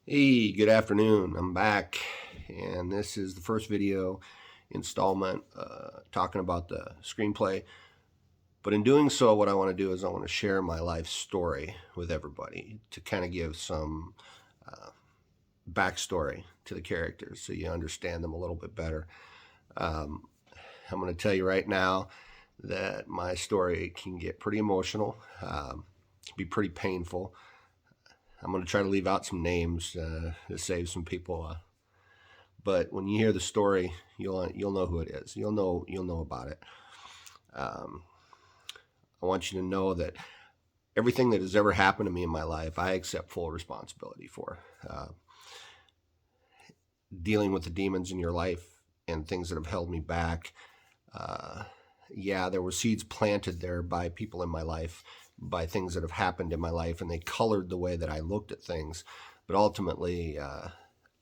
Hey, good afternoon. I'm back, and this is the first video installment talking about the screenplay. But in doing so, what I want to do is I want to share my life story with everybody to kind of give some uh, backstory to the characters so you understand them a little bit better. Um, I'm going to tell you right now that my story can get pretty emotional, be pretty painful. I'm going to try to leave out some names to save some people. But when you hear the story, you'll know who it is. You'll know about it. Um, I want you to know that everything that has ever happened to me in my life, I accept full responsibility for. Dealing with the demons in your life and things that have held me back. Uh, yeah, there were seeds planted there by people in my life, by things that have happened in my life, and they colored the way that I looked at things. But ultimately,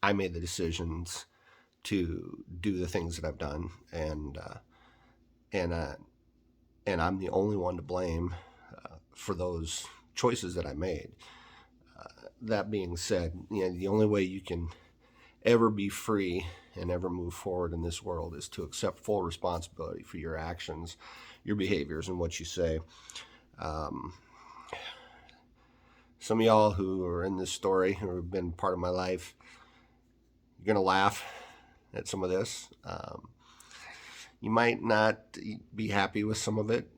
I made the decisions to do the things that I've done, and uh, and I'm the only one to blame for those choices that I made. That being said, the only way you can ever be free and ever move forward in this world is to accept full responsibility for your actions, your behaviors, and what you say. Um, some of y'all who are in this story, who have been part of my life, you're gonna laugh at some of this. You might not be happy with some of it.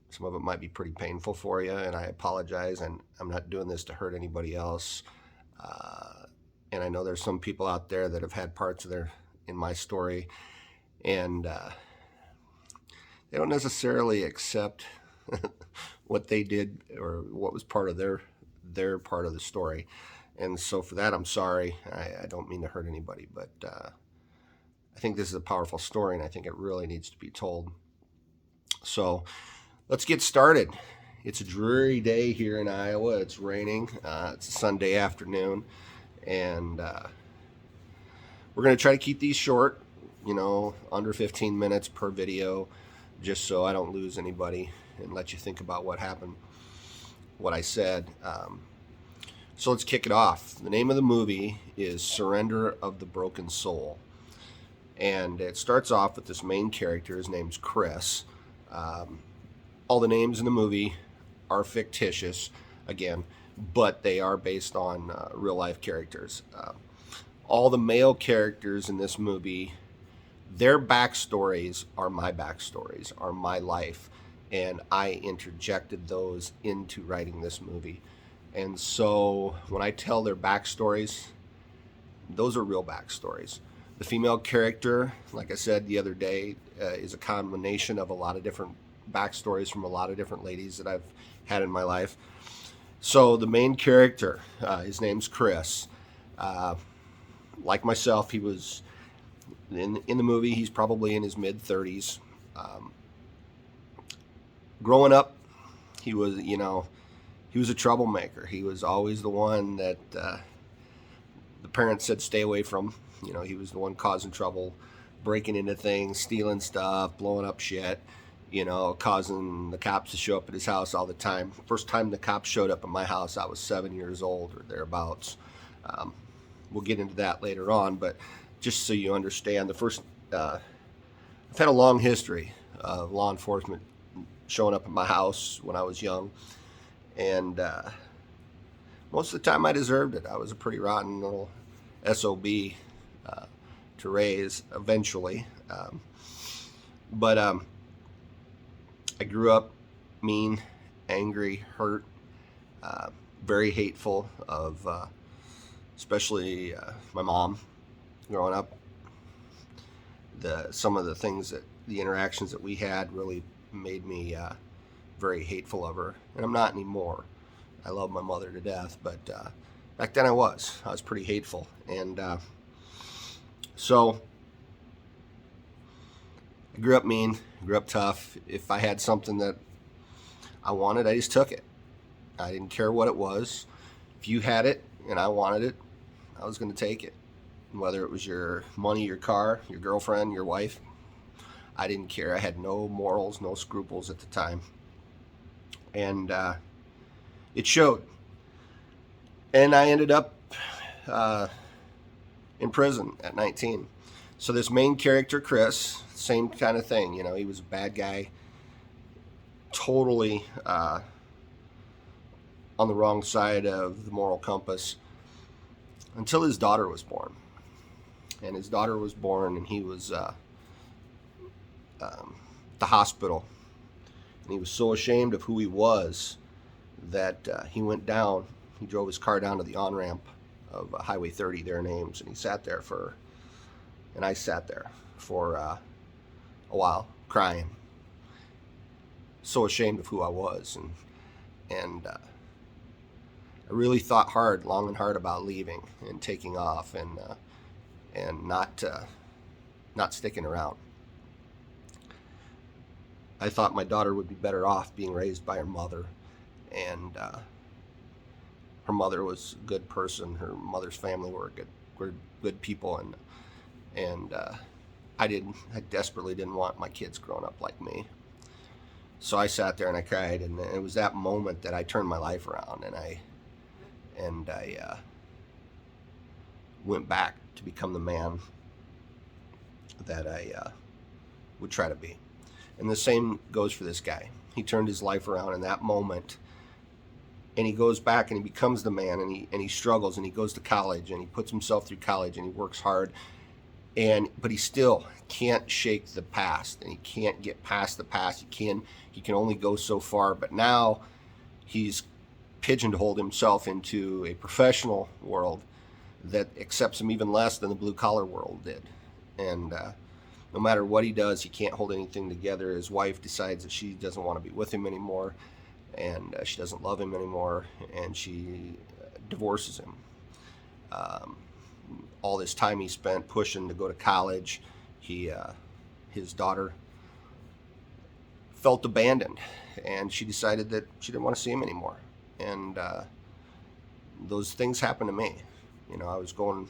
Some of it might be pretty painful for you, and I apologize. And I'm not doing this to hurt anybody else. Uh, and I know there's some people out there that have had parts of their in my story, and they don't necessarily accept what they did or what was part of their part of the story. And so for that, I'm sorry. I don't mean to hurt anybody, but I think this is a powerful story, and I think it really needs to be told. So let's get started. It's a dreary day here in Iowa. It's raining. It's a Sunday afternoon, and we're going to try to keep these short, under 15 minutes per video, just so I don't lose anybody and let you think about what happened, what I said. So let's kick it off. The name of the movie is Surrender of the Broken Soul. And it starts off with this main character. His name's Chris. All the names in the movie are fictitious, again, but they are based on real life characters. All the male characters in this movie, their backstories are my backstories, are my life, and I interjected those into writing this movie. And so when I tell their backstories, those are real backstories. The female character, like I said the other day, is a combination of a lot of different backstories from a lot of different ladies that I've had in my life. So the main character, his name's Chris. Like myself, he was in the movie. He's probably in his mid 30s. Growing up, he was he was a troublemaker. He was always the one that the parents said stay away from. He was the one causing trouble, breaking into things, stealing stuff, blowing up shit, causing the cops to show up at his house all the time. First time the cops showed up at my house, I was 7 years old or thereabouts. We'll get into that later on, but just so you understand, I've had a long history of law enforcement showing up at my house when I was young, and most of the time I deserved it. I was a pretty rotten little SOB to raise eventually. But I grew up mean, angry, hurt, very hateful of especially my mom growing up. Some of the things the interactions that we had really made me very hateful of her. And I'm not anymore. I love my mother to death, but back then I was pretty hateful. And so I grew up mean, grew up tough. If I had something that I wanted, I just took it. I didn't care what it was. If you had it and I wanted it, I was going to take it. Whether it was your money, your car, your girlfriend, your wife, I didn't care. I had no morals, no scruples at the time. And it showed. And I ended up in prison at 19. So this main character, Chris, same kind of thing. You know, he was a bad guy, totally on the wrong side of the moral compass until his daughter was born. And his daughter was born, and he was the hospital. And he was so ashamed of who he was that he went down. He drove his car down to the on-ramp of Highway 30 there in Ames, and he sat there and I sat there for a while crying, so ashamed of who I was, and I really thought long and hard about leaving and taking off and not sticking around. I thought my daughter would be better off being raised by her mother, and her mother was a good person. Her mother's family were good people, and I desperately didn't want my kids growing up like me. So I sat there and I cried, and it was that moment that I turned my life around, and I went back to become the man that I would try to be. And the same goes for this guy. He turned his life around in that moment, and he goes back and he becomes the man, and he struggles, and he goes to college, and he puts himself through college, and he works hard, but he still can't shake the past, and he can't get past the past. He can only go so far. But now he's pigeonholed himself into a professional world that accepts him even less than the blue collar world did, and no matter what he does, he can't hold anything together. His wife decides that she doesn't want to be with him anymore, and she doesn't love him anymore, and she divorces him. All this time he spent pushing to go to college, his daughter felt abandoned, and she decided that she didn't want to see him anymore. And those things happened to me. You know, I was going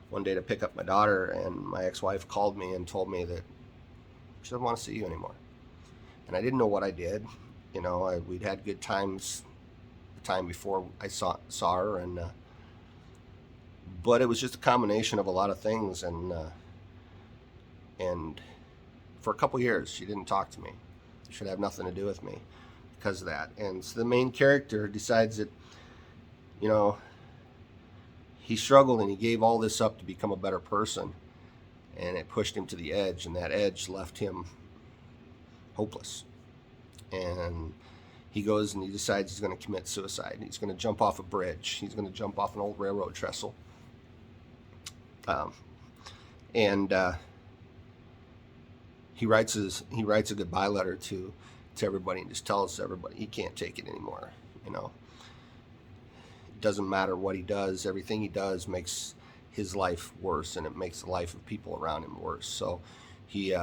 one day to pick up my daughter, and my ex-wife called me and told me that she doesn't want to see you anymore. And I didn't know what I did. You know, we'd had good times the time before I saw her, but it was just a combination of a lot of things, and for a couple years she didn't talk to me. She should have nothing to do with me because of that. And so the main character decides that, you know, he struggled and he gave all this up to become a better person, and it pushed him to the edge, and that edge left him hopeless. And he goes and he decides he's going to commit suicide. He's going to jump off a bridge. He's going to jump off an old railroad trestle. And he writes a goodbye letter to everybody and just tells everybody he can't take it anymore. You know, it doesn't matter what he does. Everything he does makes his life worse, and it makes the life of people around him worse. So he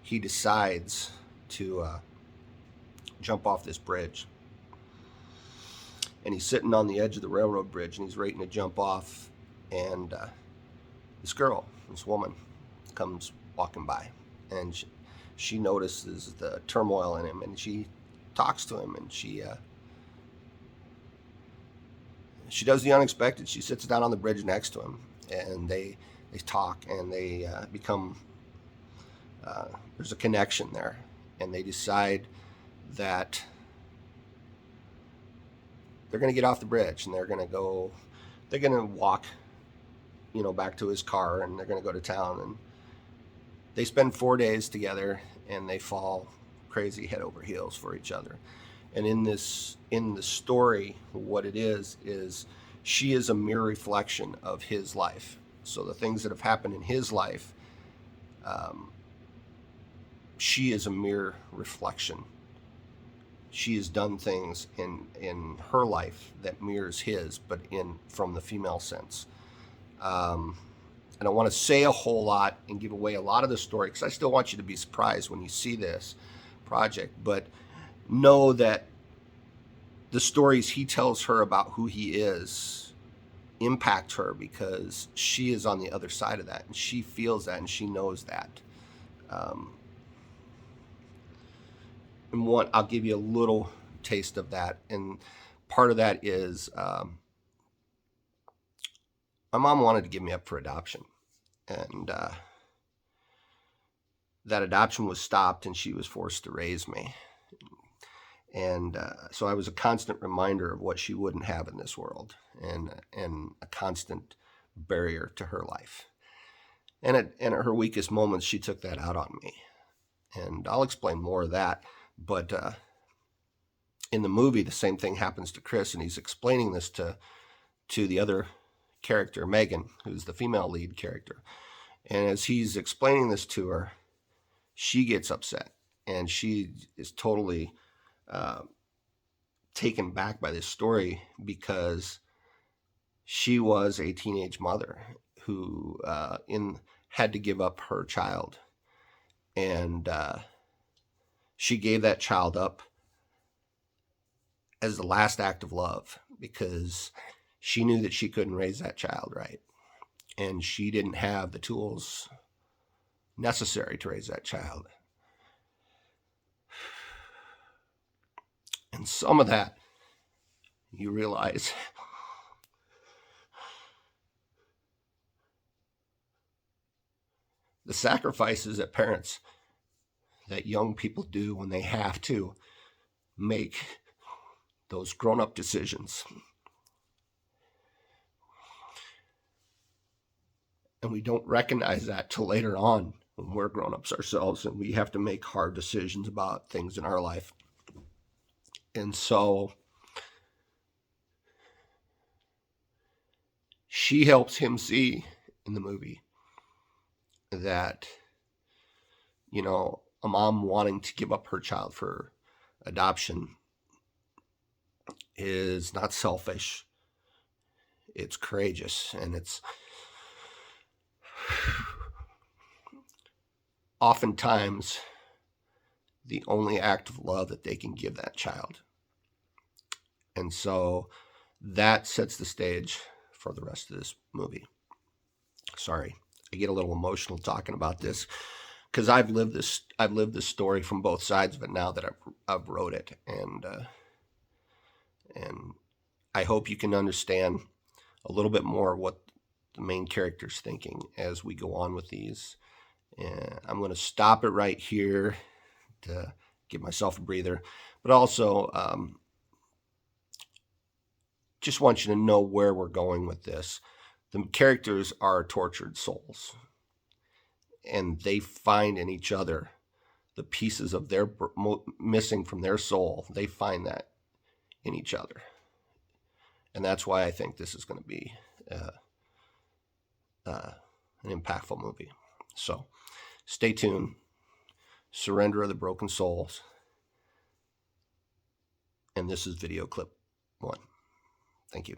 decides to jump off this bridge, and he's sitting on the edge of the railroad bridge, and he's waiting to jump off, and this woman comes walking by, and she notices the turmoil in him, and she talks to him, and she does the unexpected. She sits down on the bridge next to him, and they talk, and they become there's a connection there, and they decide that they're going to get off the bridge, and they're going to walk, you know, back to his car, and they're going to go to town. And they spend 4 days together, and they fall crazy head over heels for each other. And in the story, what it is she is a mere reflection of his life. So the things that have happened in his life, she is a mere reflection. She has done things in her life that mirrors his, but from the female sense. I don't want to say a whole lot and give away a lot of the story, because I still want you to be surprised when you see this project, but know that the stories he tells her about who he is impact her, because she is on the other side of that, and she feels that, and she knows that. And I'll give you a little taste of that, and part of that is my mom wanted to give me up for adoption, and that adoption was stopped, and she was forced to raise me. And so I was a constant reminder of what she wouldn't have in this world, and a constant barrier to her life. And at her weakest moments, she took that out on me. And I'll explain more of that. But in the movie, the same thing happens to Chris, and he's explaining this to the other character, Megan, who's the female lead character. And as he's explaining this to her, she gets upset, and she is totally taken back by this story, because she was a teenage mother who had to give up her child, and she gave that child up as the last act of love, because she knew that she couldn't raise that child right, and she didn't have the tools necessary to raise that child. And some of that, you realize, the sacrifices that parents, that young people do when they have to make those grown-up decisions. And we don't recognize that till later on, when we're grown-ups ourselves and we have to make hard decisions about things in our life. And so she helps him see in the movie that, you know, a mom wanting to give up her child for adoption is not selfish. It's courageous, and it's oftentimes the only act of love that they can give that child. And so that sets the stage for the rest of this movie. Sorry, I get a little emotional talking about this, because I've lived this story from both sides of it now that I've wrote it, and I hope you can understand a little bit more what the main character's thinking as we go on with these. And I'm going to stop it right here to give myself a breather, but also just want you to know where we're going with this. The characters are tortured souls, and they find in each other the pieces of their missing from their soul. They find that in each other, and that's why I think this is going to be an impactful movie. So stay tuned. Surrender of the Broken Souls, and this is video clip 1. Thank you.